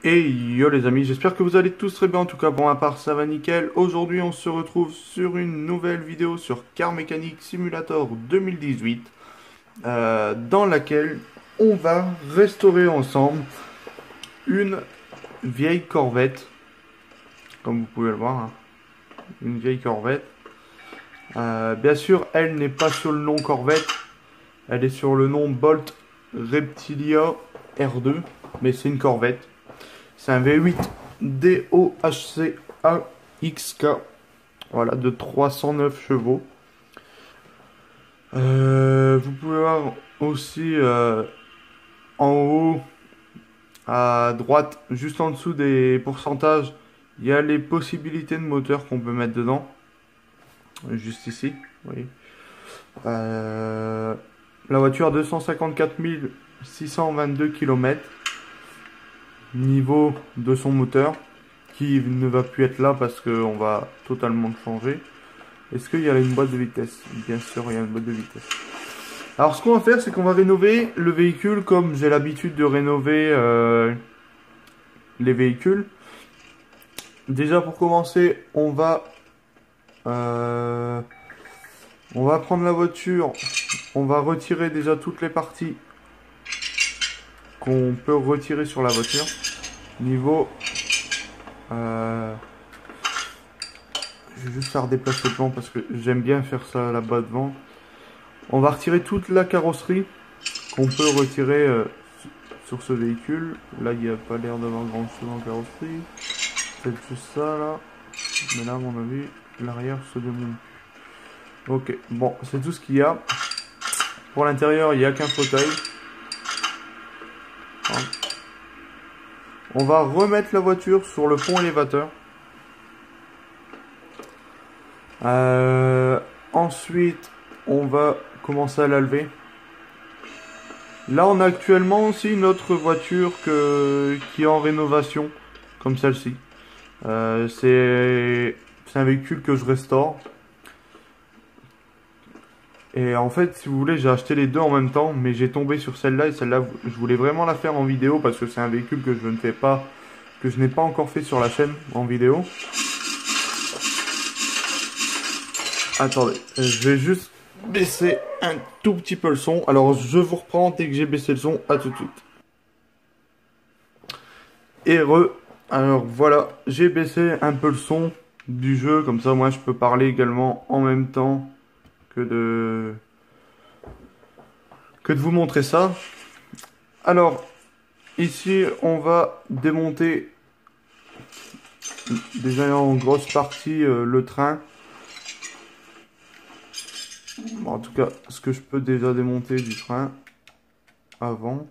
Et yo les amis, j'espère que vous allez tous très bien, en tout cas pour ma part ça va nickel. Aujourd'hui on se retrouve sur une nouvelle vidéo sur Car Mechanic Simulator 2018 dans laquelle on va restaurer ensemble une vieille Corvette, comme vous pouvez le voir, hein. Une vieille Corvette. Bien sûr elle n'est pas sur le nom Corvette, elle est sur le nom Bolt Reptilia R2, mais c'est une Corvette. C'est un V8 DOHC AXK, voilà, de 309 chevaux. Vous pouvez voir aussi en haut, à droite, juste en dessous des pourcentages, il y a les possibilités de moteur qu'on peut mettre dedans. Juste ici, vous voyez. La voiture a 254 622 km. Niveau de son moteur, qui ne va plus être là parce qu'on va totalement le changer. Est-ce qu'il y a une boîte de vitesse? Bien sûr, il y a une boîte de vitesse. Alors ce qu'on va faire, c'est qu'on va rénover le véhicule comme j'ai l'habitude de rénover les véhicules. Déjà pour commencer, on va prendre la voiture, on va retirer déjà toutes les parties qu'on peut retirer sur la voiture. Niveau je vais juste faire déplacer le plan parce que j'aime bien faire ça là-bas devant. On va retirer toute la carrosserie qu'on peut retirer sur ce véhicule. Là il n'y a pas l'air d'avoir grand chose en carrosserie, c'est juste ça là, mais là à mon avis l'arrière se démonte. Ok, bon, c'est tout ce qu'il y a. Pour l'intérieur il n'y a qu'un fauteuil. On va remettre la voiture sur le pont élévateur. Ensuite, on va commencer à la lever. Là, on a actuellement aussi une autre voiture qui est en rénovation, comme celle-ci. C'est un véhicule que je restaure. Et en fait, si vous voulez, j'ai acheté les deux en même temps, mais j'ai tombé sur celle-là et celle-là, je voulais vraiment la faire en vidéo parce que c'est un véhicule que je ne fais pas, que je n'ai pas encore fait sur la chaîne en vidéo. Attendez, je vais juste baisser un tout petit peu le son. Alors, je vous reprends dès que j'ai baissé le son. À tout de suite. Alors voilà, j'ai baissé un peu le son du jeu, comme ça moi je peux parler également en même temps que de vous montrer ça. Alors, ici, on va démonter déjà en grosse partie le train. Bon, en tout cas, ce que je peux déjà démonter du train avant.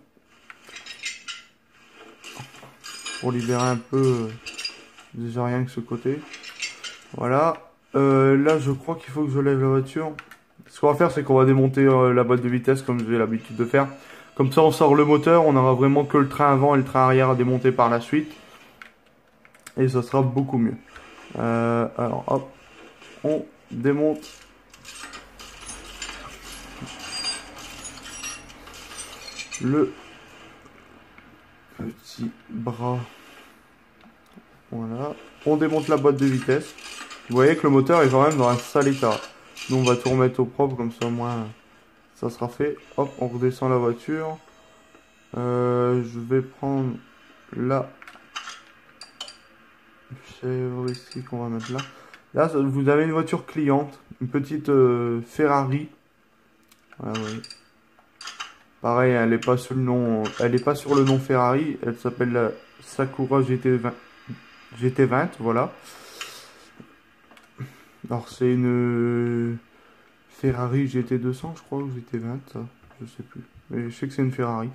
Pour libérer un peu déjà rien que ce côté. Voilà. Là, je crois qu'il faut que je lève la voiture. Ce qu'on va faire, c'est qu'on va démonter la boîte de vitesse comme j'ai l'habitude de faire. Comme ça, on sort le moteur, on n'aura vraiment que le train avant et le train arrière à démonter par la suite. Et ça sera beaucoup mieux. Alors, hop, on démonte le petit bras. Voilà. On démonte la boîte de vitesse. Vous voyez que le moteur est quand même dans un sale état. Nous, on va tout remettre au propre, comme ça, au moins, ça sera fait. Hop, on redescend la voiture. Je vais prendre la chèvre ici qu'on va mettre là. Là, vous avez une voiture cliente, une petite Ferrari. Voilà, oui. Pareil, elle n'est pas sur le nom, Ferrari. Elle s'appelle la Sakura GT20, voilà. Alors c'est une Ferrari GT200 je crois, ou GT20, ça, je sais plus. Mais je sais que c'est une Ferrari.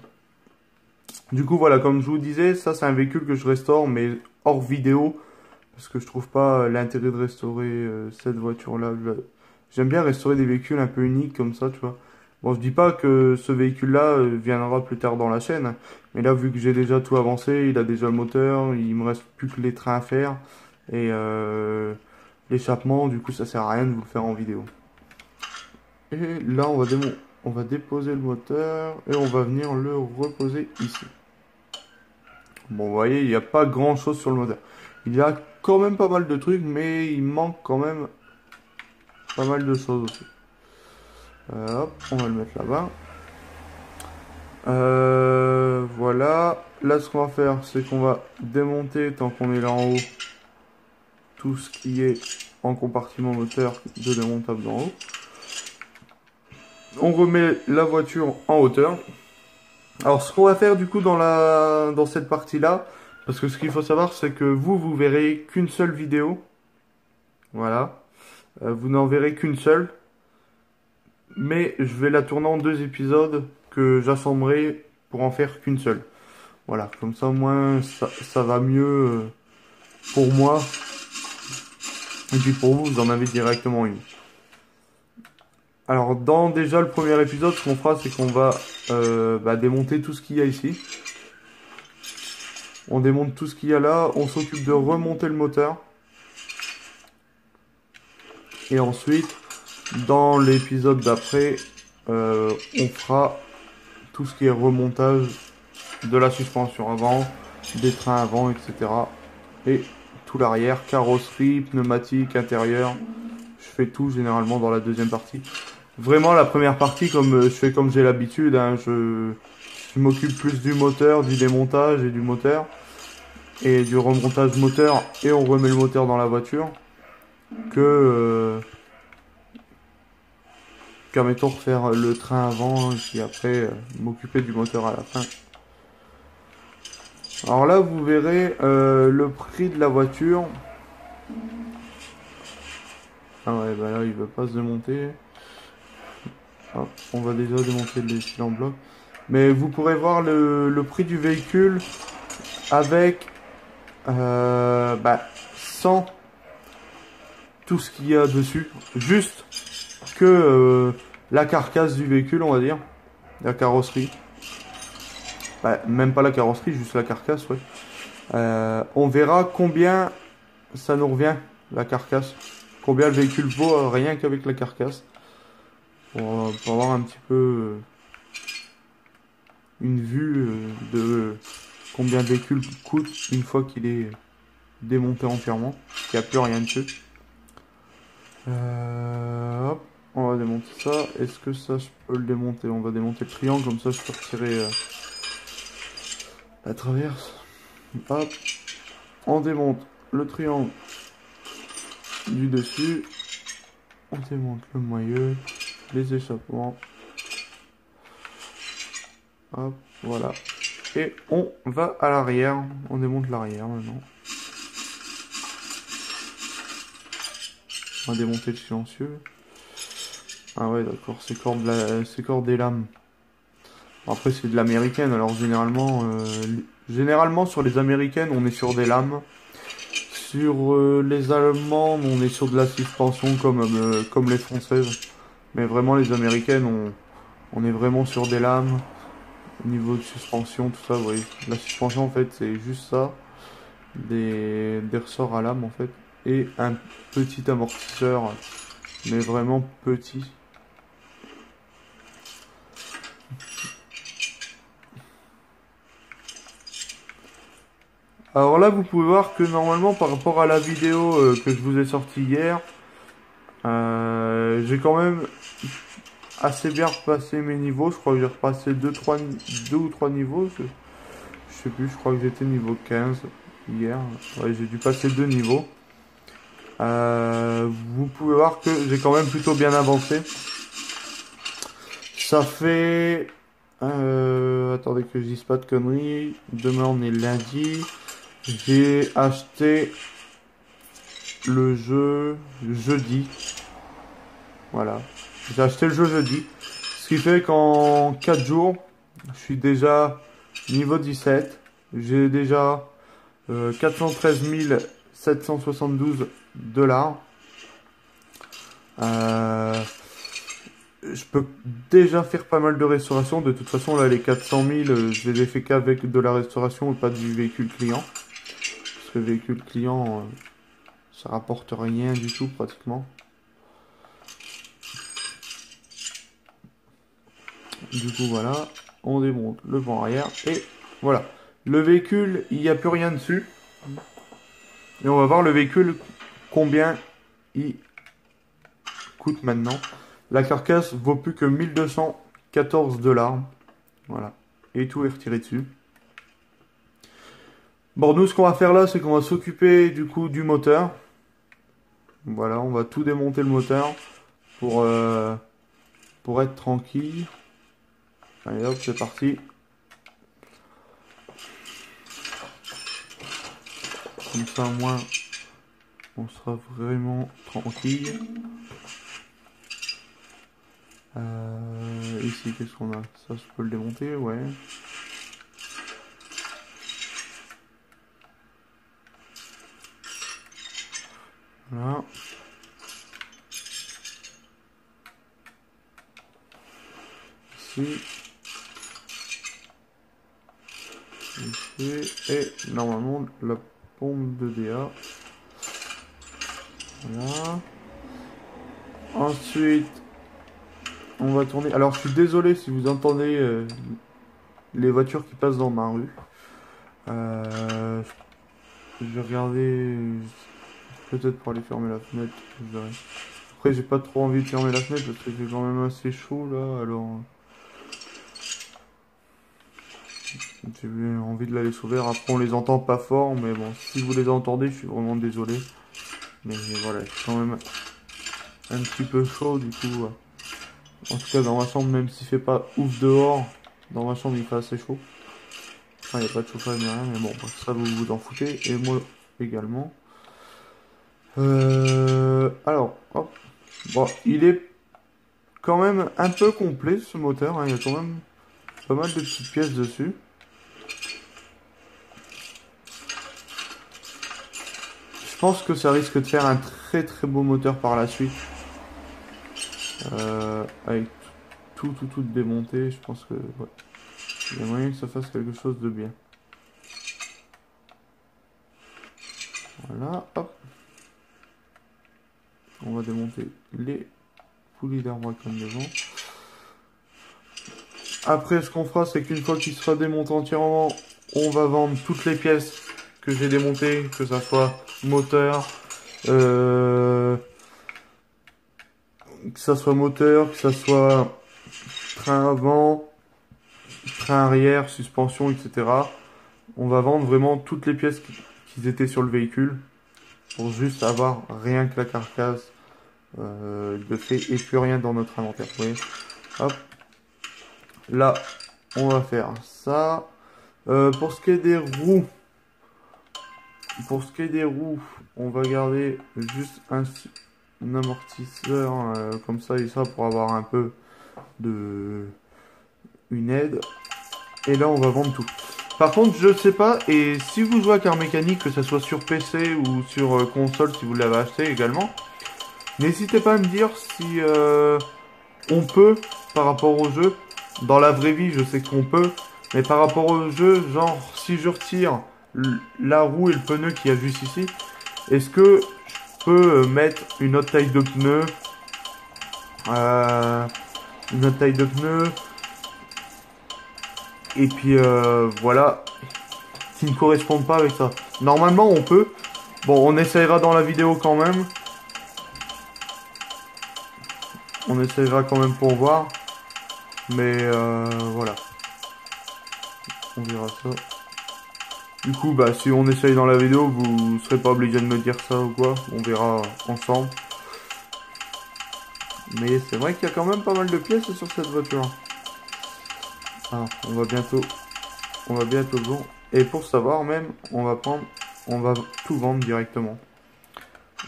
Du coup voilà, comme je vous disais, ça c'est un véhicule que je restaure, mais hors vidéo. Parce que je trouve pas l'intérêt de restaurer cette voiture-là. J'aime bien restaurer des véhicules un peu uniques comme ça, tu vois. Bon, je dis pas que ce véhicule-là viendra plus tard dans la chaîne. Mais là, vu que j'ai déjà tout avancé, il a déjà le moteur, il me reste plus que les trains à faire. Et l'échappement, du coup, ça sert à rien de vous le faire en vidéo. Et là, on va déposer le moteur et on va venir le reposer ici. Bon, vous voyez, il n'y a pas grand chose sur le moteur. Il y a quand même pas mal de trucs, mais il manque quand même pas mal de choses aussi. Hop, on va le mettre là-bas. Voilà. Là, ce qu'on va faire, c'est qu'on va démonter, tant qu'on est là en haut, tout ce qui est en compartiment moteur de démontable d'en haut. On remet la voiture en hauteur. Alors, ce qu'on va faire du coup dans cette partie-là, parce que ce qu'il faut savoir, c'est que vous verrez qu'une seule vidéo. Voilà. Vous n'en verrez qu'une seule. Mais je vais la tourner en 2 épisodes que j'assemblerai pour en faire qu'une seule. Voilà, comme ça au moins ça va mieux pour moi. Et puis pour vous, vous en avez directement une. Alors dans déjà le premier épisode, ce qu'on fera, c'est qu'on va démonter tout ce qu'il y a ici. On démonte tout ce qu'il y a là, on s'occupe de remonter le moteur. Et ensuite, dans l'épisode d'après, on fera tout ce qui est remontage de la suspension avant, des trains avant, etc. Et tout l'arrière, carrosserie, pneumatique, intérieur. Je fais tout généralement dans la deuxième partie. Vraiment la première partie, comme je fais comme j'ai l'habitude, hein, je m'occupe plus du moteur, du démontage et du moteur. Et du remontage moteur, et on remet le moteur dans la voiture. Qu'à mettons refaire le train avant, et puis après m'occuper du moteur à la fin. Alors là, vous verrez le prix de la voiture. Ah ouais, bah là, il veut pas se démonter. Hop, on va déjà démonter les fils en bloc. Mais vous pourrez voir le prix du véhicule avec sans tout ce qu'il y a dessus. Juste que la carcasse du véhicule, on va dire. La carrosserie. Bah, même pas la carrosserie, juste la carcasse, ouais. On verra combien ça nous revient, la carcasse. Combien le véhicule vaut rien qu'avec la carcasse. Pour avoir un petit peu une vue de combien le véhicule coûte une fois qu'il est démonté entièrement. Il n'y a plus rien dessus. Hop, on va démonter ça. Est-ce que ça, je peux le démonter? On va démonter le triangle, comme ça je peux retirer la traverse. Hop, on démonte le triangle du dessus. On démonte le moyeu, les échappements. Hop, voilà. Et on va à l'arrière. On démonte l'arrière maintenant. On va démonter le silencieux. Ah ouais, d'accord, c'est cordes des lames. Après, c'est de l'américaine, alors généralement sur les américaines, on est sur des lames. Sur les allemandes, on est sur de la suspension comme les françaises. Mais vraiment, les américaines, on est vraiment sur des lames. Au niveau de suspension, tout ça, vous voyez. La suspension, en fait, c'est juste ça. Des ressorts à lame, en fait. Et un petit amortisseur, mais vraiment petit. Alors là, vous pouvez voir que normalement, par rapport à la vidéo que je vous ai sortie hier, j'ai quand même assez bien repassé mes niveaux. Je crois que j'ai repassé 2 ou 3 niveaux. Je sais plus, je crois que j'étais niveau 15 hier. Ouais, j'ai dû passer 2 niveaux. Vous pouvez voir que j'ai quand même plutôt bien avancé. Ça fait... attendez que je dise pas de conneries. Demain on est lundi. J'ai acheté le jeu jeudi. Voilà. J'ai acheté le jeu jeudi. Ce qui fait qu'en 4 jours, je suis déjà niveau 17. J'ai déjà 413 772 $. Je peux déjà faire pas mal de restauration. De toute façon, là, les 400 000, je les ai fait qu'avec de la restauration et pas du véhicule client. Parce que le véhicule client, ça rapporte rien du tout pratiquement. Du coup, voilà. On démonte le vent arrière et voilà. Le véhicule, il n'y a plus rien dessus. Et on va voir le véhicule, combien il coûte maintenant. La carcasse vaut plus que 1214 $. Voilà. Et tout est retiré dessus. Bon, nous, ce qu'on va faire là, c'est qu'on va s'occuper du coup du moteur. Voilà, on va tout démonter le moteur pour être tranquille. Allez hop, c'est parti. Comme ça, au moins, on sera vraiment tranquille. Ici, qu'est-ce qu'on a? Ça, je peux le démonter, ouais. Voilà. Ici. Ici. Et normalement, la pompe de DA. Voilà. Ensuite, on va tourner. Alors, je suis désolé si vous entendez les voitures qui passent dans ma rue. Je vais regarder. Peut-être pour aller fermer la fenêtre. Je verrai. Après, j'ai pas trop envie de fermer la fenêtre parce que j'ai quand même assez chaud là. Alors, j'ai envie de la laisser ouverte. Après, on les entend pas fort. Mais bon, si vous les entendez, je suis vraiment désolé. Mais voilà, c'est quand même un petit peu chaud du coup. En tout cas, dans ma chambre, même s'il fait pas ouf dehors, dans ma chambre il fait assez chaud. Enfin, il n'y a pas de chauffage ni rien, mais bon, ça vous vous en foutez. Et moi également. Alors, hop. Bon, il est quand même un peu complet ce moteur. Hein. Il y a quand même pas mal de petites pièces dessus. Je pense que ça risque de faire un très très beau moteur par la suite. Avec tout démonté, je pense que ouais. Il y a moyen que ça fasse quelque chose de bien. Voilà, hop. On va démonter les poulies d'arbre comme devant. Après, ce qu'on fera, c'est qu'une fois qu'il sera démonté entièrement, on va vendre toutes les pièces que j'ai démontées, que ça soit moteur, que ça soit moteur, que ça soit train avant, train arrière, suspension, etc. On va vendre vraiment toutes les pièces qui étaient sur le véhicule pour juste avoir rien que la carcasse de fait et plus rien dans notre inventaire. Vous voyez, hop. Là, on va faire ça. Pour ce qui est des roues, on va garder juste un amortisseur comme ça et ça pour avoir un peu de une aide. Et là, on va vendre tout. Par contre, je sais pas, et si vous jouez à Car Mécanique, que ce soit sur PC ou sur console, si vous l'avez acheté également, n'hésitez pas à me dire si on peut, par rapport au jeu, dans la vraie vie, je sais qu'on peut, mais par rapport au jeu, genre, si je retire la roue et le pneu qu'il y a juste ici, est-ce que je peux mettre une autre taille de pneu et puis voilà, qui ne correspondent pas avec ça. Normalement, on peut. Bon, on essayera dans la vidéo quand même. On essayera quand même pour voir. Mais voilà. On verra ça. Du coup, bah, si on essaye dans la vidéo, vous serez pas obligé de me dire ça ou quoi. On verra ensemble. Mais c'est vrai qu'il y a quand même pas mal de pièces sur cette voiture. Ah, on va bientôt le vendre. Et pour savoir même, on va tout vendre directement.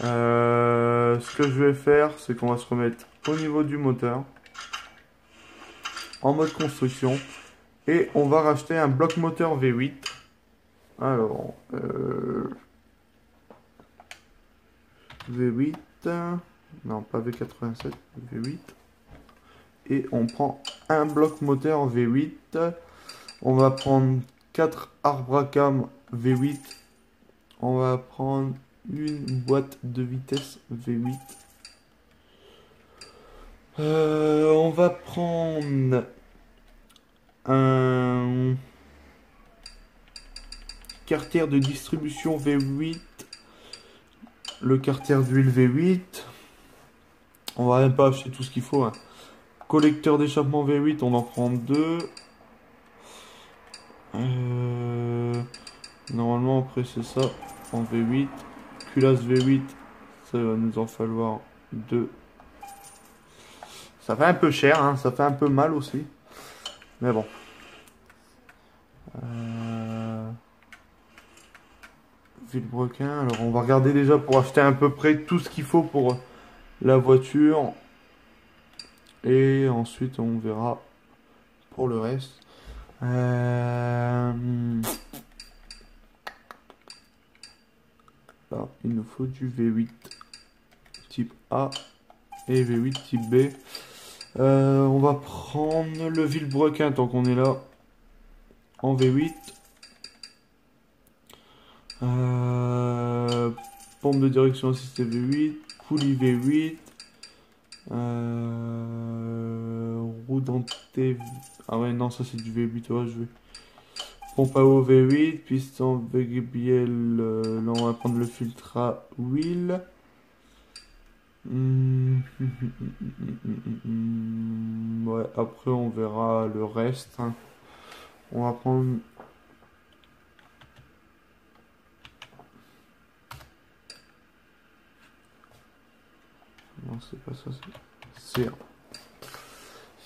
Ce que je vais faire, c'est qu'on va se remettre au niveau du moteur. En mode construction. Et on va racheter un bloc moteur V8. Alors, V8, non pas V87, V8. Et on prend un bloc moteur V8. On va prendre 4 arbres à cam V8. On va prendre une boîte de vitesse V8. On va prendre un carter de distribution V8, le carter d'huile V8. On va même pas acheter tout ce qu'il faut, hein. Collecteur d'échappement V8, on en prend 2. Normalement, après, c'est ça. En V8. Culasse V8, ça va nous en falloir 2. Ça fait un peu cher, hein. Ça fait un peu mal aussi. Mais bon. Villebrequin. Alors, on va regarder déjà pour acheter à peu près tout ce qu'il faut pour la voiture. Et ensuite, on verra pour le reste. Là, il nous faut du V8 type A et V8 type B. On va prendre le Villebrequin tant qu'on est là en V8. Pompe de direction assistée V8, poulie V8, roue dentée. Ah ouais, non, ça c'est du V8. Ouais, je vais. Pompe à eau V8, piston VBL. Là, on va prendre le filtre à huile. Ouais, après on verra le reste, hein. On va prendre. Non, c'est pas ça, c'est CA.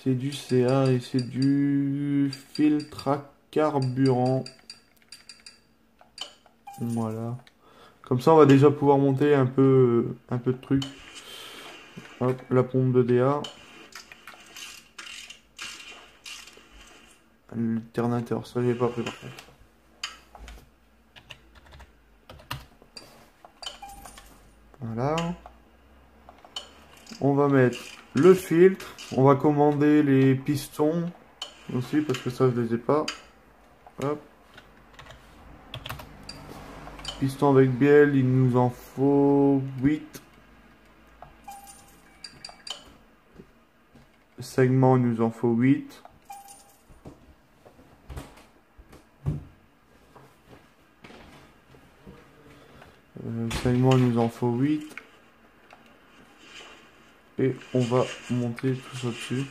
C'est du CA et c'est du filtre à carburant. Voilà. Comme ça, on va déjà pouvoir monter un peu de trucs. Hop, la pompe de DA. L'alternateur, ça j'ai pas pris par contre. Voilà. On va mettre le filtre. On va commander les pistons aussi parce que ça je les ai pas. Hop. Piston avec bielle, il nous en faut 8. Segment, il nous en faut 8. Segment, il nous en faut 8. Et on va monter tout ça dessus.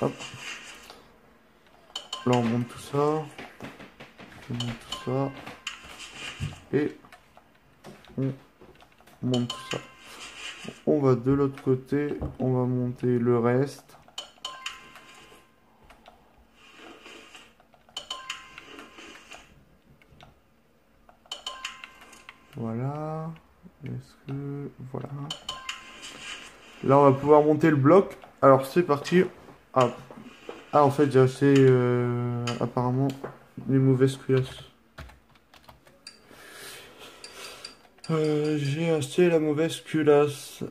Hop. Là, on monte tout ça. On monte tout ça. Et on monte tout ça. On va de l'autre côté. On va monter le reste. Voilà. Est-ce que... Voilà. Là, on va pouvoir monter le bloc. Alors, c'est parti. Ah, en fait, j'ai acheté apparemment les mauvaises culasses. J'ai acheté la mauvaise culasse.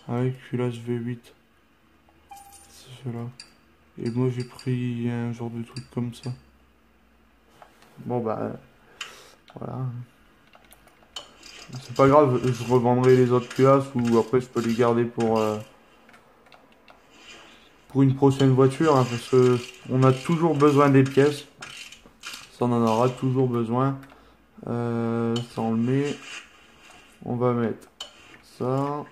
Ah oui, culasse V8. C'est cela. Et moi, j'ai pris un genre de truc comme ça. Bon, bah... Voilà. C'est pas grave, je revendrai les autres culasses ou après je peux les garder pour une prochaine voiture, hein, parce que on a toujours besoin des pièces. Ça, on en aura toujours besoin. Ça, on le met. On va mettre ça.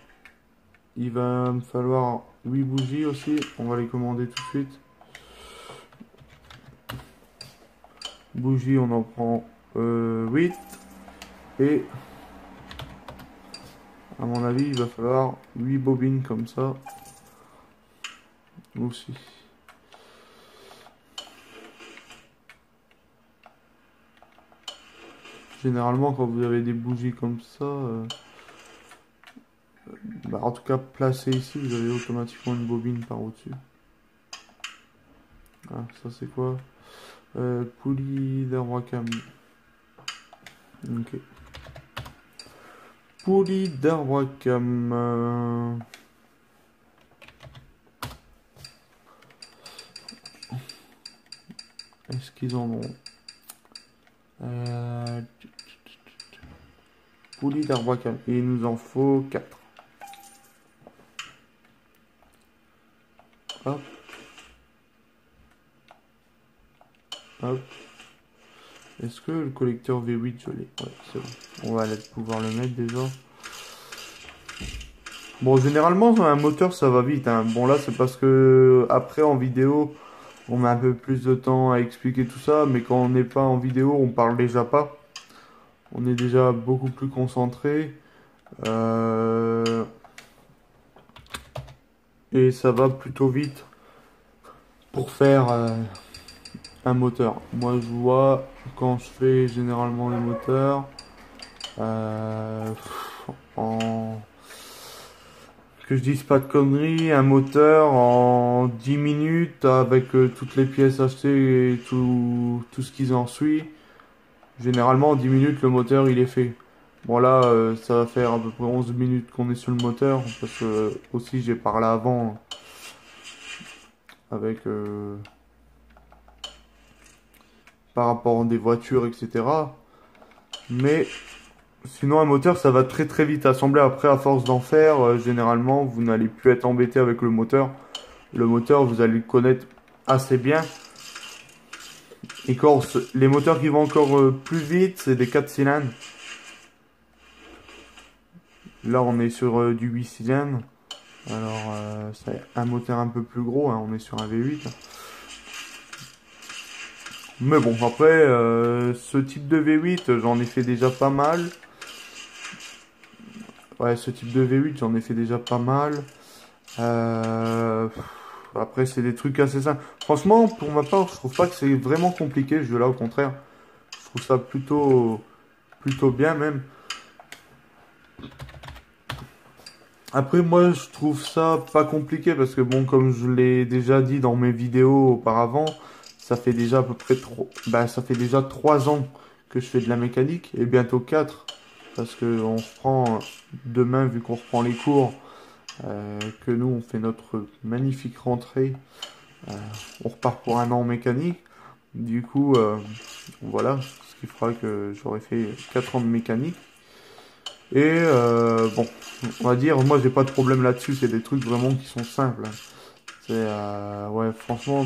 Il va me falloir 8 bougies aussi. On va les commander tout de suite. Bougies, on en prend 8. Et à mon avis, il va falloir 8 bobines comme ça. Aussi. Généralement, quand vous avez des bougies comme ça, bah, en tout cas placées ici, vous avez automatiquement une bobine par au-dessus. Ah, ça c'est quoi? Poulie d'arbre à cam. Ok. Poulie d'arbre à cam. Est-ce qu'ils en ont? Poulie d'arbre à canon. Il nous en faut 4. Hop. Hop. Est-ce que le collecteur V8 je l'ai? Ouais, c'est bon. On va pouvoir le mettre déjà. Bon, généralement, un moteur ça va vite, hein. Bon, là c'est parce que après en vidéo, on met un peu plus de temps à expliquer tout ça, mais quand on n'est pas en vidéo, on parle déjà pas. On est déjà beaucoup plus concentré. Et ça va plutôt vite pour faire un moteur. Moi, je vois quand je fais généralement les moteurs en que je dise pas de conneries, un moteur en 10 minutes avec toutes les pièces achetées et tout ce qui en suit. Généralement, en 10 minutes, le moteur il est fait. Bon là, ça va faire à peu près 11 minutes qu'on est sur le moteur, parce que aussi j'ai parlé avant avec par rapport à des voitures, etc. Mais sinon un moteur ça va très très vite assembler. Après à force d'en faire, généralement vous n'allez plus être embêté avec le moteur. Le moteur vous allez le connaître assez bien. Et les moteurs qui vont encore plus vite, c'est des 4 cylindres. Là on est sur du 8 cylindres. Alors c'est un moteur un peu plus gros, hein, on est sur un V8. Mais bon après ce type de V8 j'en ai fait déjà pas mal. Ouais, ce type de V8 j'en ai fait déjà pas mal. Après c'est des trucs assez simples. Franchement pour ma part je trouve pas que c'est vraiment compliqué ce jeu là, au contraire. Je trouve ça plutôt bien même. Après moi je trouve ça pas compliqué parce que bon comme je l'ai déjà dit dans mes vidéos auparavant, ça fait déjà à peu près ça fait déjà 3 ans que je fais de la mécanique et bientôt 4 parce que on reprend demain vu qu'on reprend les cours que nous on fait notre magnifique rentrée, on repart pour un an en mécanique. Du coup voilà, ce qui fera que j'aurai fait 4 ans de mécanique. Et bon, on va dire, moi j'ai pas de problème là-dessus, c'est des trucs vraiment qui sont simples, hein. C'est, ouais, franchement,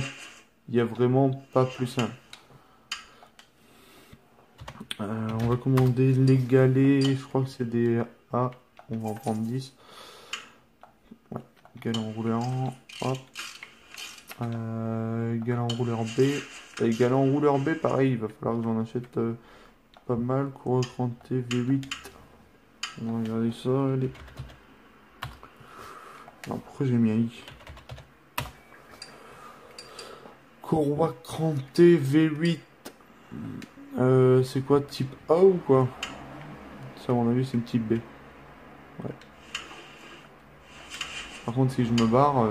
il y a vraiment pas plus simple. On va commander les galets, je crois que c'est des A, on va en prendre 10. Ouais, galets enrouleur, hop. Galets enrouleur B. Et galets enrouleur B, pareil, il va falloir que j'en achète pas mal. Courroie crantée V8. On va regarder ça, allez. Non, pourquoi j'ai mis un I? Courroie crantée V8. C'est quoi, type A ou quoi? Ça, à mon avis, c'est le type B. Ouais. Par contre, si je me barre,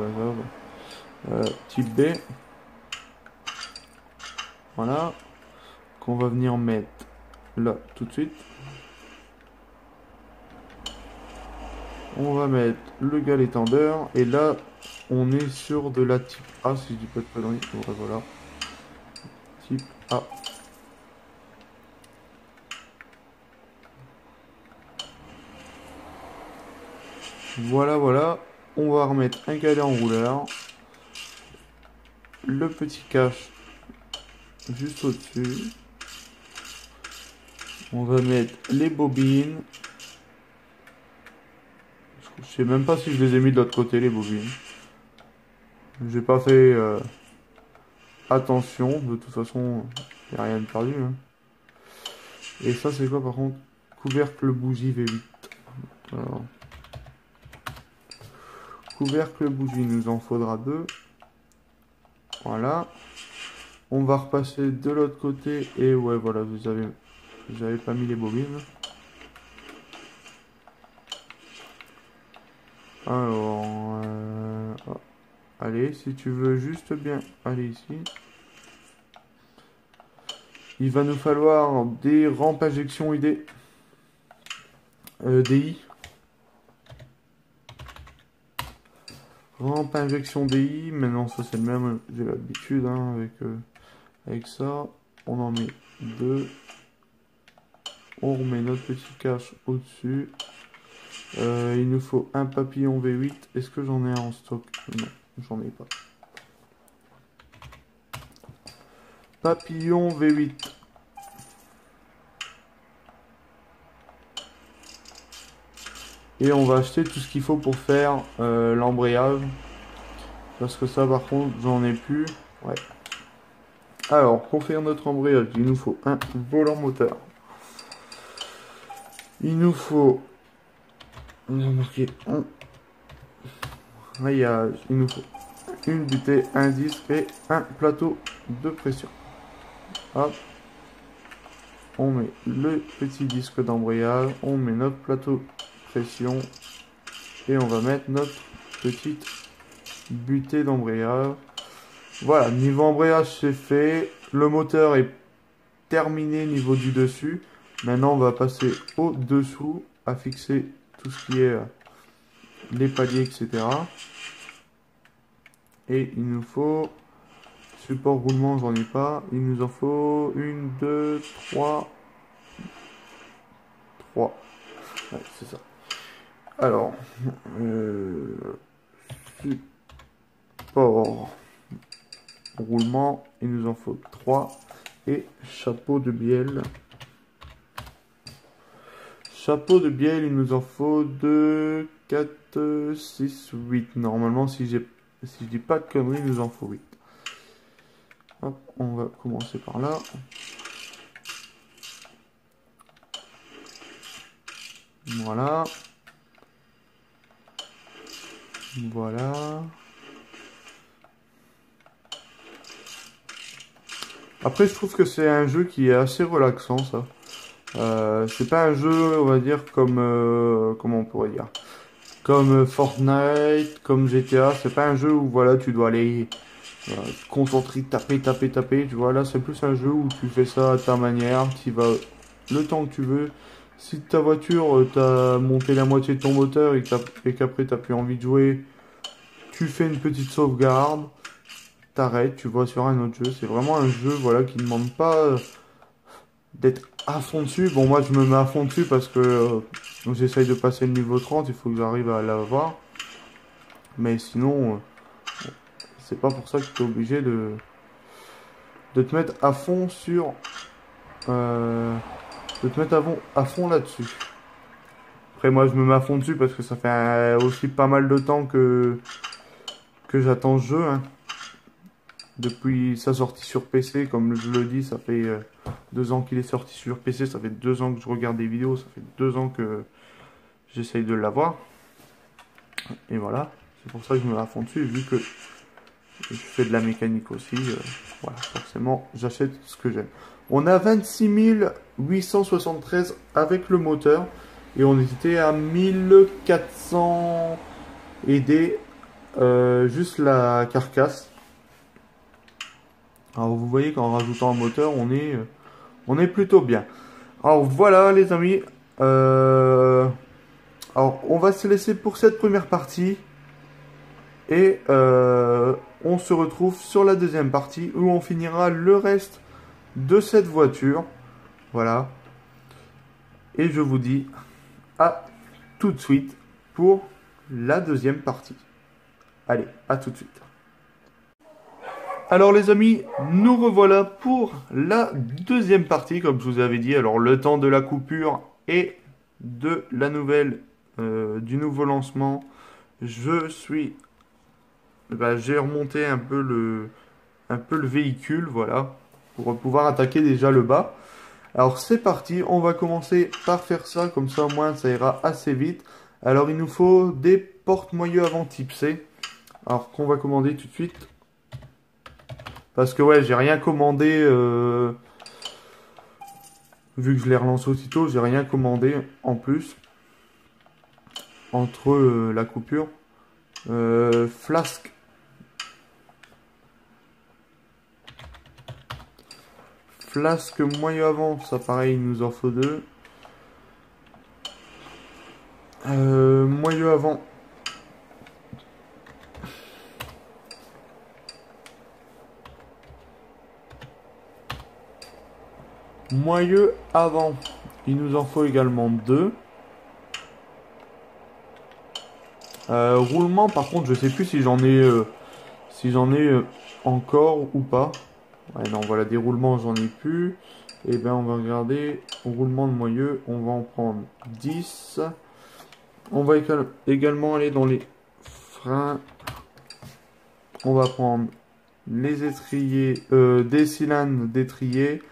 ça va. Type B. Voilà. Qu'on va venir mettre là tout de suite. On va mettre le galet tendeur. Et là, on est sur de la type A, si je dis pas de conneries. Ouais, voilà. Type A. Voilà, voilà. On va remettre un galet enrouleur. Le petit cache juste au-dessus. On va mettre les bobines. Je sais même pas si je les ai mis de l'autre côté, les bobines. J'ai pas fait attention. De toute façon, il n'y a rien de perdu, hein. Et ça, c'est quoi par contre? Couvercle bougie V8. Alors, couvercle bougie, il nous en faudra 2. Voilà. On va repasser de l'autre côté. Et ouais, voilà, j'avais pas mis les bobines. Alors, allez, si tu veux juste bien aller ici. Il va nous falloir des rampes injection ID. DI. Rampe injection DI. Maintenant, ça c'est le même. J'ai l'habitude hein, avec Avec ça, on en met 2. On remet notre petit cache au-dessus. Il nous faut un papillon V8. Est-ce que j'en ai un en stock? Non, j'en ai pas. Papillon V8. Et on va acheter tout ce qu'il faut pour faire l'embrayage. Parce que ça par contre j'en ai plus. Ouais. Alors pour faire notre embrayage, il nous faut un volant moteur. Il nous faut... On a marqué un maillage. Il nous faut une butée, un disque et un plateau de pression. Hop. On met le petit disque d'embrayage. On met notre plateau de pression. Et on va mettre notre petite butée d'embrayage. Voilà, niveau embrayage c'est fait. Le moteur est terminé niveau du dessus. Maintenant on va passer au dessous à fixer tout ce qui est les paliers, etc. Et il nous faut support roulement, j'en ai pas. Il nous en faut une, deux, trois. Ouais, c'est ça. Alors, support roulement, il nous en faut 3. Et chapeau de bielle. Chapeau de bielle, il nous en faut 2, 4, 6, 8. Normalement, si je dis pas de conneries, il nous en faut 8. Hop, on va commencer par là. Voilà. Voilà. Après, je trouve que c'est un jeu qui est assez relaxant, ça. C'est pas un jeu, on va dire, comme... comment on pourrait dire? Comme Fortnite, comme GTA. C'est pas un jeu où, voilà, tu dois aller te concentrer, taper, taper, taper. Tu vois, là, c'est plus un jeu où tu fais ça à ta manière. Tu vas le temps que tu veux. Si ta voiture, t'as monté la moitié de ton moteur et qu'après, t'as plus envie de jouer, tu fais une petite sauvegarde. T'arrêtes, tu vois sur un autre jeu. C'est vraiment un jeu, voilà, qui ne demande pas d'être à fond dessus. Bon, moi, je me mets à fond dessus parce que j'essaye de passer le niveau 30. Il faut que j'arrive à l'avoir. Mais sinon, c'est pas pour ça que tu es obligé de te mettre à fond sur... de te mettre à fond là-dessus. Après, moi, je me mets à fond dessus parce que ça fait aussi pas mal de temps que j'attends ce jeu, hein. Depuis sa sortie sur PC, comme je le dis, ça fait 2 ans qu'il est sorti sur PC, ça fait 2 ans que je regarde des vidéos, ça fait 2 ans que j'essaye de l'avoir. Et voilà, c'est pour ça que je me mets à fond dessus, vu que je fais de la mécanique aussi. Voilà, forcément, j'achète ce que j'aime. On a 26 873 avec le moteur, et on était à 1400 et des juste la carcasse. Alors vous voyez qu'en rajoutant un moteur, on est plutôt bien. Alors voilà les amis. Alors on va se laisser pour cette première partie. Et on se retrouve sur la deuxième partie où on finira le reste de cette voiture. Voilà. Et je vous dis à tout de suite pour la deuxième partie. Allez, à tout de suite. Alors les amis, nous revoilà pour la deuxième partie, comme je vous avais dit. Alors le temps de la coupure et de la nouvelle, du nouveau lancement, j'ai remonté un peu le véhicule, voilà, pour pouvoir attaquer déjà le bas. Alors c'est parti, on va commencer par faire ça, comme ça au moins ça ira assez vite. Alors il nous faut des porte-moyeux avant type C, alors qu'on va commander tout de suite. Parce que ouais, j'ai rien commandé, vu que je l'ai relancé aussitôt, j'ai rien commandé en plus, entre la coupure. Flasque. Flasque moyeu avant, ça pareil, il nous en faut 2. Moyeu avant. Moyeu avant. Il nous en faut également 2. Roulement, par contre, je sais plus si j'en ai encore ou pas. Ouais, non, voilà, des roulements, j'en ai plus. Et ben, on va regarder. Roulement de moyeu, on va en prendre 10. On va également aller dans les freins. On va prendre les étriers, des cylindres d'étrier.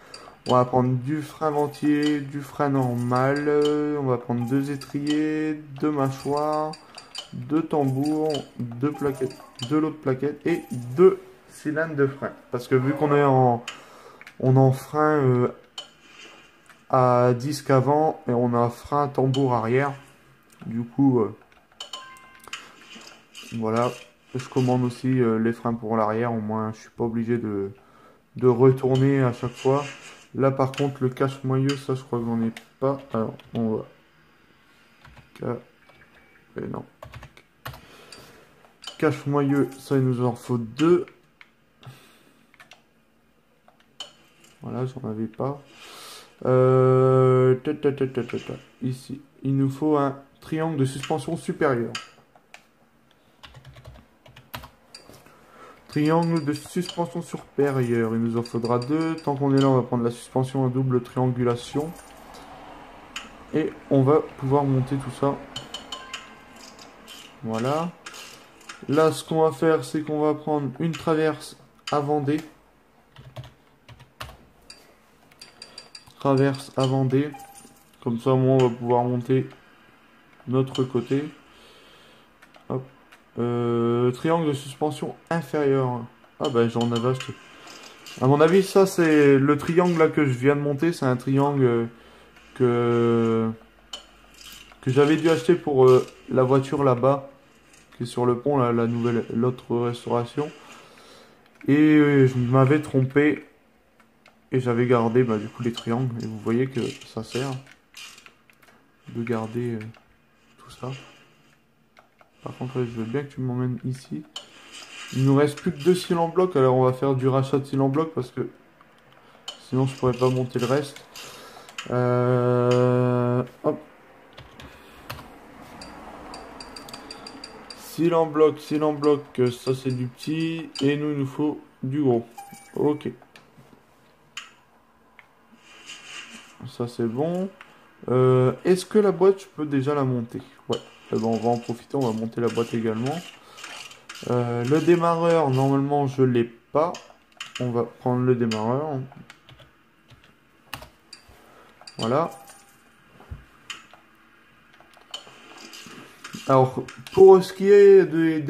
On va prendre du frein ventier, du frein normal. On va prendre 2 étriers, 2 mâchoires, 2 tambours, 2 plaquettes, 2 lots de plaquettes et 2 cylindres de frein. Parce que vu qu'on est en frein à disque avant et on a un frein tambour arrière, du coup, voilà. Je commande aussi les freins pour l'arrière, au moins je suis pas obligé de retourner à chaque fois. Là par contre le cache-moyeu, ça je crois que j'en ai pas. Alors on va... non. Cache-moyeu, ça il nous en faut 2. Voilà, j'en avais pas. Ici, il nous faut un triangle de suspension supérieure. Triangle de suspension supérieure, il nous en faudra 2. Tant qu'on est là, on va prendre la suspension à double triangulation. Et on va pouvoir monter tout ça. Voilà. Là, ce qu'on va faire, c'est qu'on va prendre une traverse avant D. Traverse avant D. Comme ça, moi, on va pouvoir monter notre côté. Hop. Triangle de suspension inférieure. Ah ben, j'en avais acheté. À mon avis, ça, c'est le triangle là que je viens de monter. C'est un triangle que j'avais dû acheter pour la voiture là-bas, qui est sur le pont, là, l'autre restauration. Et je m'avais trompé. Et j'avais gardé bah, du coup les triangles. Et vous voyez que ça sert de garder tout ça. Par contre, je veux bien que tu m'emmènes ici. Il nous reste plus que 2 cils en bloc. Alors on va faire du rachat de cils en bloc parce que sinon je pourrais pas monter le reste. Hop. Cils en bloc, ça c'est du petit. Et nous, il nous faut du gros. Ok. Ça c'est bon. Est-ce que la boîte, je peux déjà la monter? Ouais. Eh ben, on va en profiter, on va monter la boîte également. Le démarreur, normalement, je l'ai pas. On va prendre le démarreur. Voilà. Alors, pour ce qui est des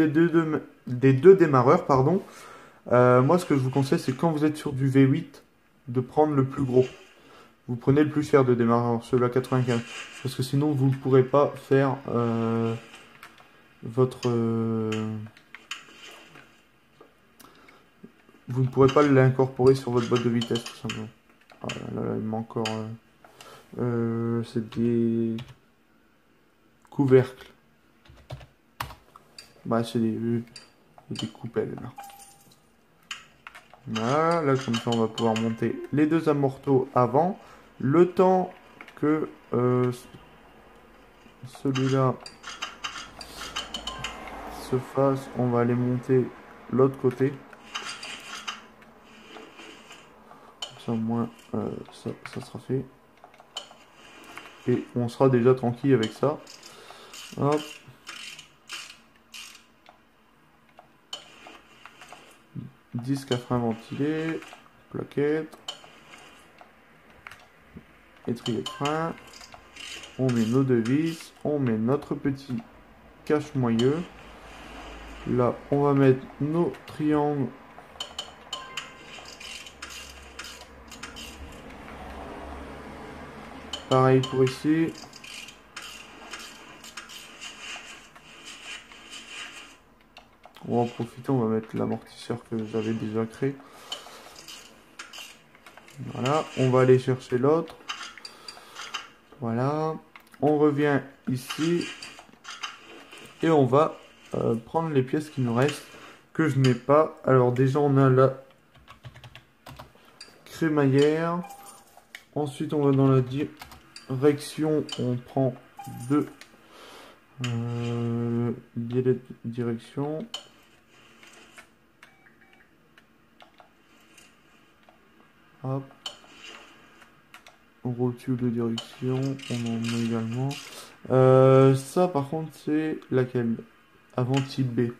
deux démarreurs, pardon, moi, ce que je vous conseille, c'est quand vous êtes sur du V8, de prendre le plus gros. Vous prenez le plus cher de démarreur, celui-là 95. Parce que sinon, vous ne pourrez pas faire votre... vous ne pourrez pas l'incorporer sur votre boîte de vitesse, tout simplement. Ah, là, il manque encore... c'est des couvercles. Bah, c'est des coupelles, là. Voilà, là, comme ça, on va pouvoir monter les 2 amortos avant. Le temps que celui-là se fasse, on va aller monter l'autre côté. Comme ça, au moins, ça sera fait. Et on sera déjà tranquille avec ça. Hop. Disque à frein ventilé, plaquette, étrier de frein, on met nos 2 vis, on met notre petit cache-moyeu, là on va mettre nos triangles, pareil pour ici. On va en profiter, on va mettre l'amortisseur que j'avais déjà créé. Voilà, on va aller chercher l'autre. Voilà, on revient ici. Et on va prendre les pièces qui nous restent, que je n'ai pas. Alors déjà, on a la crémaillère. Ensuite, on va dans la direction. On prend deux biais de direction. Hop. Rotule de direction. On en met également. Ça, par contre, c'est laquelle? Avant type B.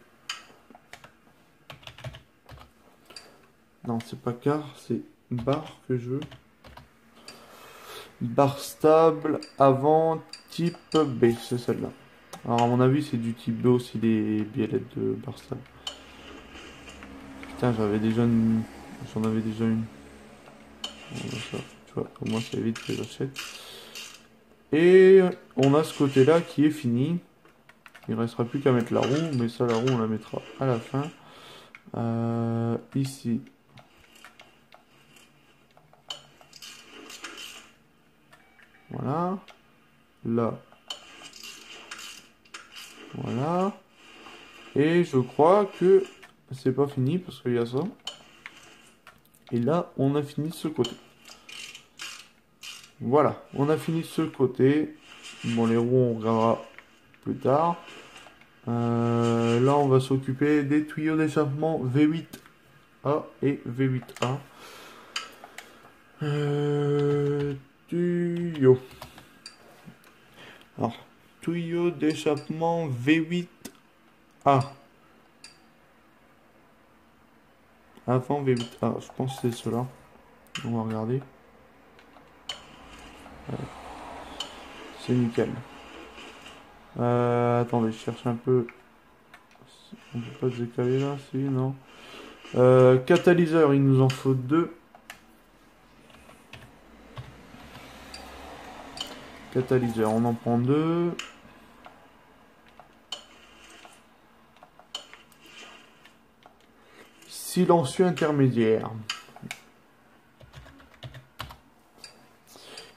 Non, c'est pas car, c'est barre que je veux. Barre stable avant type B, c'est celle-là. Alors à mon avis c'est du type B aussi les biellettes de barre stable. Putain j'en avais déjà une. Bon, ça, tu vois, au moins ça évite que j'achète. Et on a ce côté là qui est fini. Il ne restera plus qu'à mettre la roue, mais ça la roue on la mettra à la fin. Ici. Voilà. Là. Voilà. Et je crois que c'est pas fini parce qu'il y a ça. Et là, on a fini ce côté. Voilà, on a fini ce côté. Bon, les roues, on regardera plus tard. Là, on va s'occuper des tuyaux d'échappement V8A et V8A. Tuyaux. Alors, tuyaux d'échappement V8A. Avant V8A, je pense que c'est cela. On va regarder. C'est nickel. Attendez, je cherche un peu. On peut pas décaler là, si, non. Catalyseur, il nous en faut deux. Catalyseur, on en prend deux. Silencieux intermédiaire.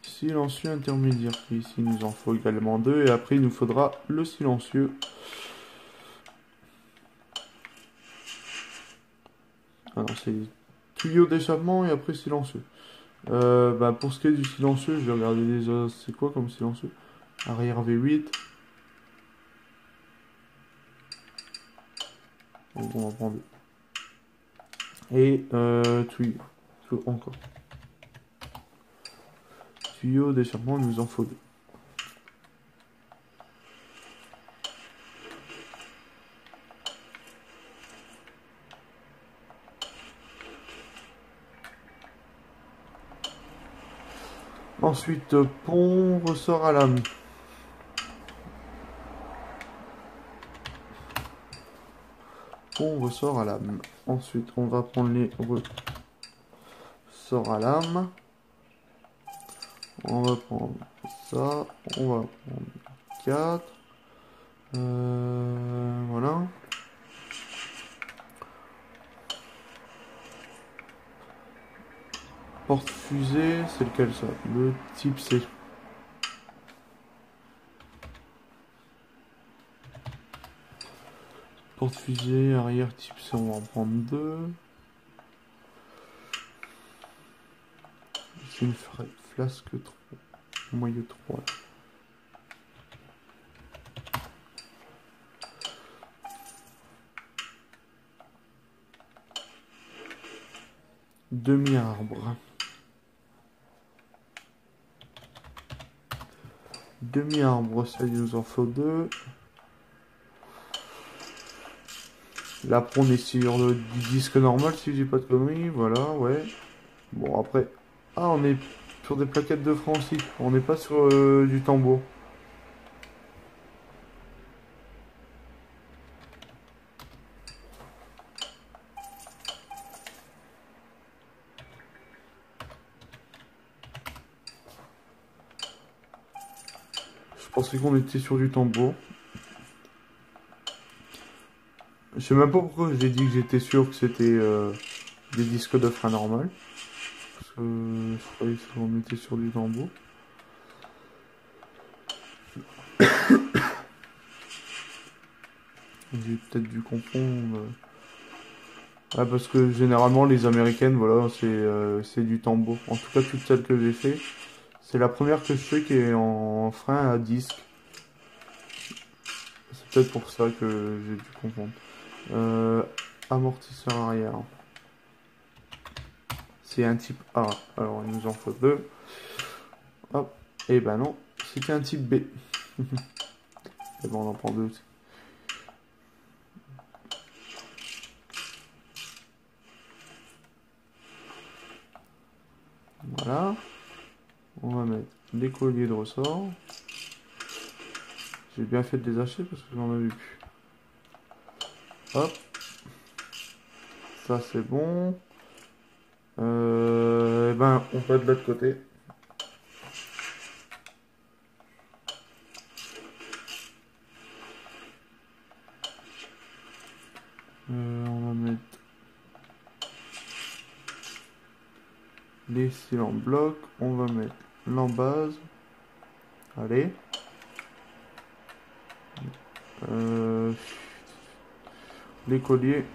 Silencieux intermédiaire. Ici, il nous en faut également deux. Et après, il nous faudra le silencieux. Alors, c'est tuyau d'échappement et après silencieux. Pour ce qui est du silencieux, je vais regarder déjà c'est quoi comme silencieux. Arrière V8. Donc, on va prendre deux. Et tuyau. Encore. Tuyau d'échappement, il nous en faut deux. Ensuite, pont, ressort à lame. Pont, ressort à lame. Ensuite, on va prendre les ressorts à lame. On va prendre ça. On va prendre 4. Voilà. Porte-fusée, c'est lequel ça? Le type C. Porte-fusée, arrière type C, on va en prendre deux. C'est une flasque 3. Moyeu 3. Demi-arbre. Demi-arbre, ça il nous en faut deux. Là, on est sur du disque normal, si j'ai pas de conneries. Voilà, ouais. Bon, après. Ah, on est sur des plaquettes de frein aussi. On n'est pas sur du tambour. Je pensais qu'on était sur du tambour. Je sais même pas pourquoi j'ai dit que j'étais sûr que c'était des disques de frein normal. Parce que je croyais qu'on était sur du tambour. J'ai peut-être dû confondre. Ah, parce que généralement les américaines, voilà, c'est du tambour. En tout cas, toutes celles que j'ai fait, c'est la première que je fais qui est en frein à disque. C'est peut-être pour ça que j'ai dû confondre. Euh, Amortisseur arrière. C'est un type A. Alors il nous en faut deux. Hop. Et ben non, c'était un type B. Et ben on en prend deux aussi. Voilà. On va mettre les colliers de ressort. J'ai bien fait de les acheter parce que j'en avais plus. Hop. Ça c'est bon. Ben on va de l'autre côté. On va mettre les cils en bloc. On va mettre l'embase. Allez. Les colliers.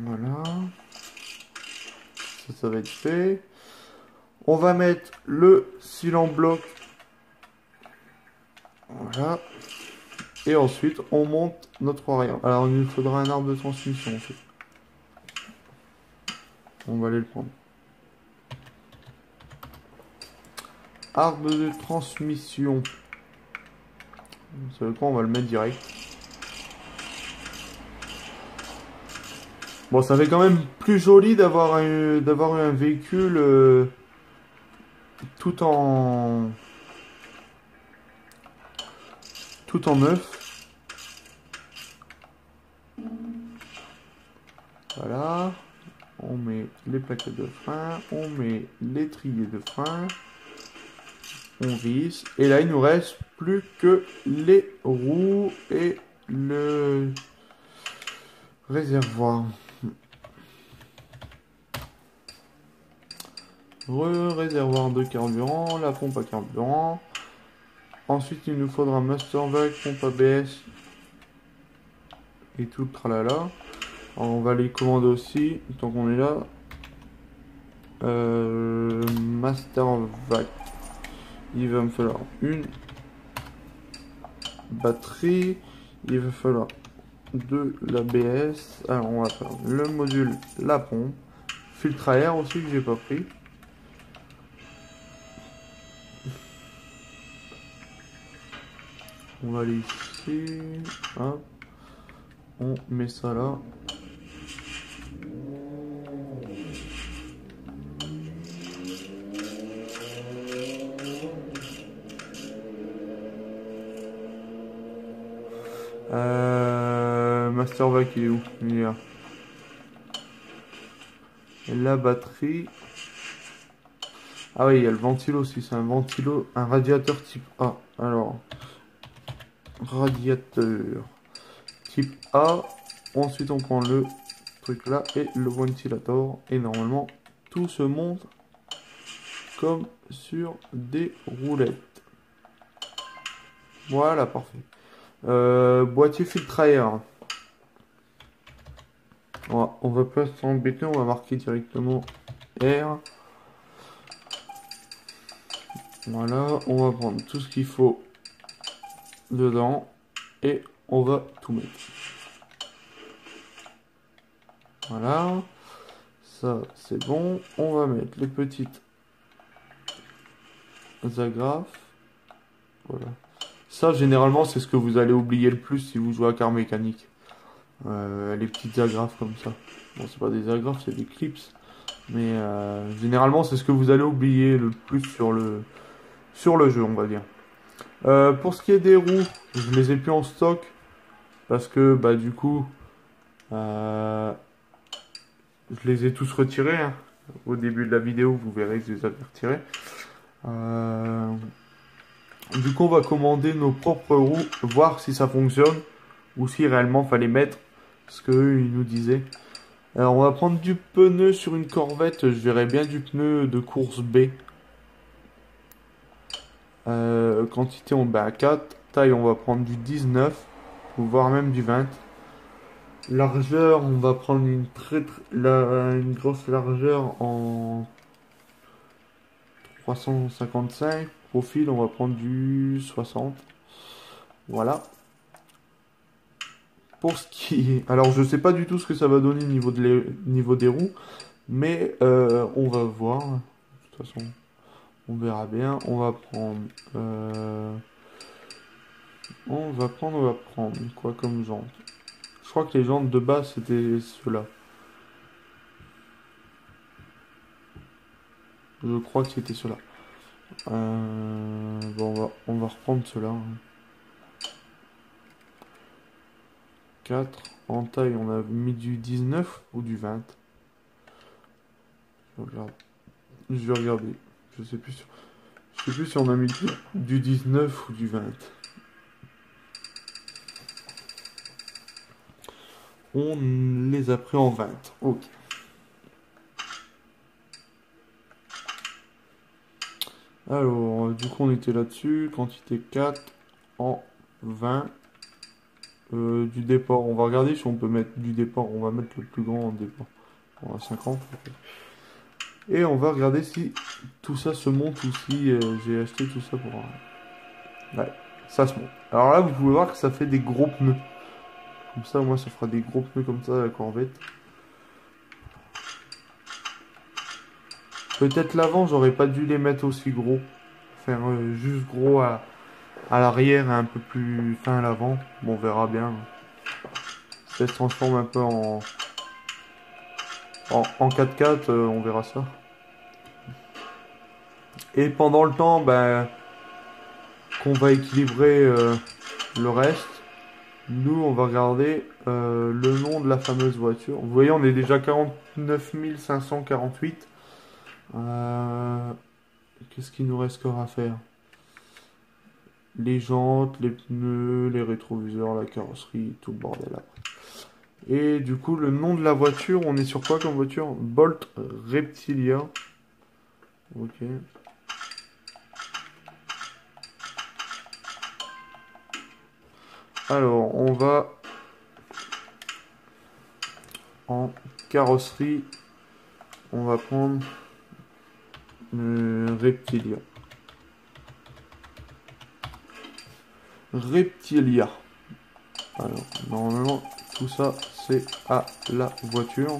Voilà. Ça va être fait. On va mettre le cil en bloc. Voilà. Et ensuite, on monte notre orient. Alors, il nous faudra un arbre de transmission, en fait. On va aller le prendre. Arbre de transmission. Vous savez quoi, on va le mettre direct. Bon, ça fait quand même plus joli d'avoir un véhicule tout en neuf. Voilà. On met les plaquettes de frein, on met l'étrier de frein, on visse. Et là, il nous reste plus que les roues et le réservoir. Réservoir de carburant, la pompe à carburant. Ensuite, il nous faudra master vac, pompe ABS et tout le tralala. Alors, on va les commander aussi, tant qu'on est là. Master vac. Il va me falloir une batterie. Il va falloir de l'ABS. Alors, on va faire le module, la pompe. Filtre à air aussi que j'ai pas pris. On va aller ici. Hop. On met ça là. Master vac il est où? Il est là. Et la batterie. Ah oui, il y a le ventilo aussi. C'est un ventilo, un radiateur type A. Alors, radiateur type A. Ensuite, on prend le truc là et le ventilateur. Et normalement, tout se monte comme sur des roulettes. Voilà, parfait. Boîtier filtre à air. On va pas s'embêter, on va marquer directement air. Voilà, on va prendre tout ce qu'il faut dedans et on va tout mettre. Voilà, ça c'est bon. On va mettre les petites agrafes. Voilà. Ça généralement c'est ce que vous allez oublier le plus si vous jouez à car mécanique. Les petites agrafes comme ça. Bon, c'est pas des agrafes, c'est des clips. Mais généralement, c'est ce que vous allez oublier le plus sur le jeu, on va dire. Pour ce qui est des roues, je les ai plus en stock. Parce que, bah, du coup, je les ai tous retirés. Hein. Au début de la vidéo, vous verrez que je les avais retirés. Du coup, on va commander nos propres roues, voir si ça fonctionne. Ou si réellement fallait mettre ce qu'eux ils nous disaient. Alors on va prendre du pneu sur une Corvette, je verrais bien du pneu de course B. Quantité on met à 4. Taille, on va prendre du 19, ou voire même du 20. Largeur, on va prendre une grosse largeur en 355. Profil, on va prendre du 60. Voilà. Pour ce qui est... Alors, je sais pas du tout ce que ça va donner niveau des roues, mais on va voir. De toute façon, on verra bien. On va prendre quoi comme jante? Je crois que les jantes de base, c'était ceux-là. Je crois que c'était ceux-là. Bon, on va reprendre ceux-là. 4. En taille, on a mis du 19 ou du 20. Je vais regarder. Je sais plus. Je sais plus si on a mis du 19 ou du 20. On les a pris en 20. Ok. Alors, du coup, on était là-dessus. Quantité 4 en 20. Du départ, on va regarder si on peut mettre du départ. On va mettre le plus grand en départ. On va 50. Et on va regarder si tout ça se monte ou si j'ai acheté tout ça pour... Ouais, ça se monte. Alors là, vous pouvez voir que ça fait des gros pneus. Comme ça, moi, ça fera des gros pneus comme ça, la Corvette. Peut-être l'avant, j'aurais pas dû les mettre aussi gros. Faire juste gros à l'arrière et un peu plus fin à l'avant. Bon, on verra bien. Ça se transforme un peu en 4x4, on verra ça. Et pendant le temps, ben, qu'on va équilibrer le reste, nous, on va regarder le nom de la fameuse voiture. Vous voyez, on est déjà 49 548. Qu'est-ce qu'il nous reste encore à faire? Les jantes, les pneus, les rétroviseurs, la carrosserie, tout le bordel après. Et du coup, le nom de la voiture, on est sur quoi comme voiture? Bolt Reptilia. Ok. Alors, on va en carrosserie. On va prendre Reptilia. Reptilia. Alors, normalement, tout ça, c'est à la voiture.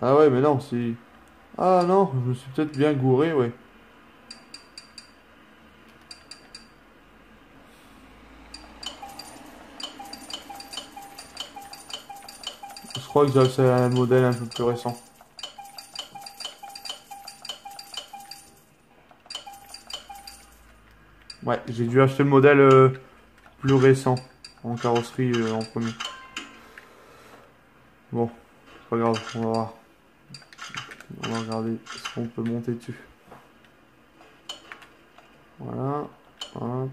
Ah ouais, mais non, c'est... Ah non, je me suis peut-être bien gouré, ouais. Je crois que c'est un modèle un peu plus récent. Ouais, j'ai dû acheter le modèle plus récent en carrosserie en premier. Bon, pas grave, on va voir. On va regarder ce qu'on peut monter dessus. Voilà. Voilà.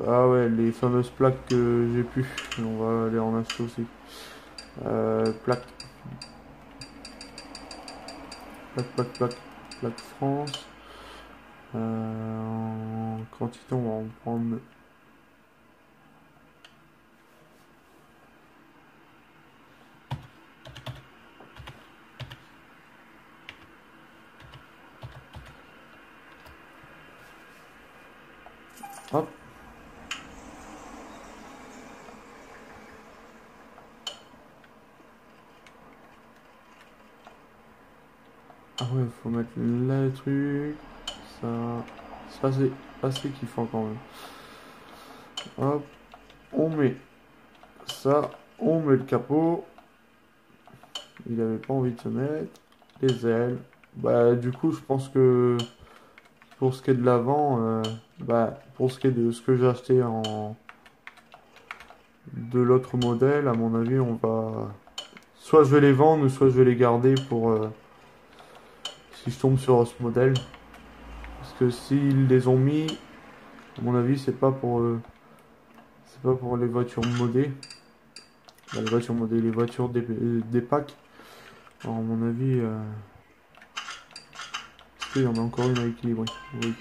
Ah ouais, les fameuses plaques que j'ai pu. On va aller en acheter aussi. Plaque. Plaque France. En quantité, on va en prendre. Hop. Ah ouais, faut mettre là le truc. Ça c'est assez kiffant quand même. Hop. On met ça. On met le capot. Il avait pas envie de se mettre. Les ailes. Bah du coup je pense que pour ce qui est de l'avant, pour ce qui est de ce que j'ai acheté de l'autre modèle, à mon avis on va... Soit je vais les vendre, ou soit je vais les garder pour... si je tombe sur ce modèle. Parce que s'ils les ont mis, à mon avis c'est pas pour les voitures modées. Les voitures modées, les voitures des packs. Alors à mon avis... Il y en a encore une à équilibrer. Oui.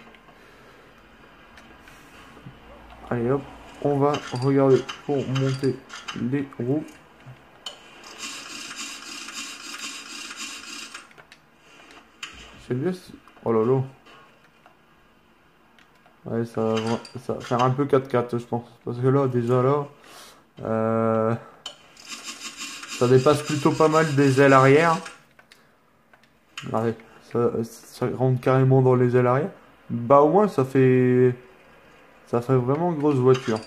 Allez hop, on va regarder pour monter les roues. C'est bien. Oh là là. Ouais, ça va faire un peu 4x4, je pense. Parce que là, déjà là, euh, ça dépasse plutôt pas mal des ailes arrière. Ouais, ça rentre carrément dans les ailes arrière. Bah au moins ça fait vraiment une grosse voiture.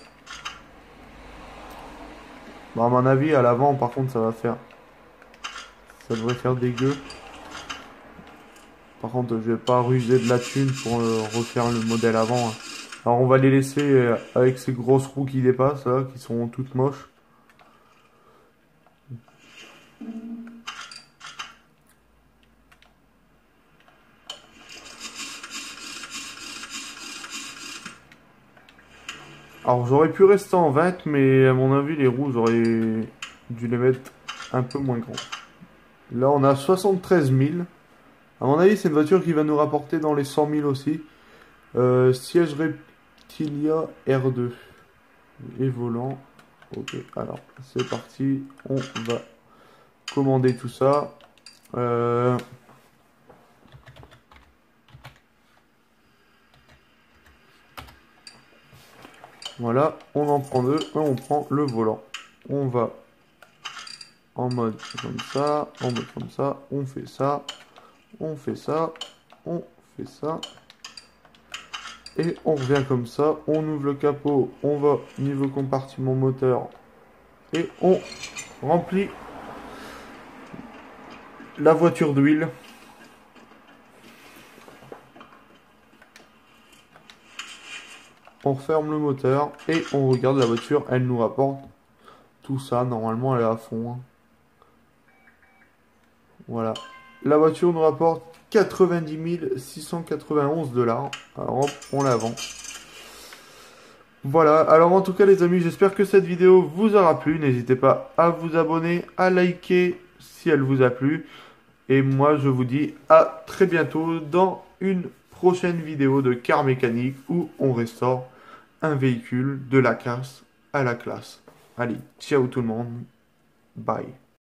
Bon, à mon avis, à l'avant, par contre, ça devrait faire dégueu. Par contre, je vais pas ruser de la thune pour refaire le modèle avant, hein. Alors on va les laisser avec ces grosses roues qui dépassent là, qui sont toutes moches. Alors j'aurais pu rester en 20, mais à mon avis les roues j'aurais dû les mettre un peu moins grands. Là on a 73 000. À mon avis c'est une voiture qui va nous rapporter dans les 100 000 aussi. Siège Reptilia R2 et volant. Ok, alors c'est parti, on va commander tout ça. Voilà, on en prend deux et on prend le volant. On va en mode comme ça, en mode comme ça, on fait ça, on fait ça, on fait ça. Et on revient comme ça, on ouvre le capot, on va niveau compartiment moteur et on remplit la voiture d'huile. On referme le moteur et on regarde la voiture, elle nous rapporte tout ça. Normalement elle est à fond, hein. Voilà. La voiture nous rapporte 90 691 $. Alors hop, on la vend. Voilà, alors en tout cas les amis, j'espère que cette vidéo vous aura plu. N'hésitez pas à vous abonner, à liker si elle vous a plu. Et moi je vous dis à très bientôt dans une prochaine vidéo de car mécanique où on restaure un véhicule de la casse à la classe. Allez, ciao tout le monde, bye.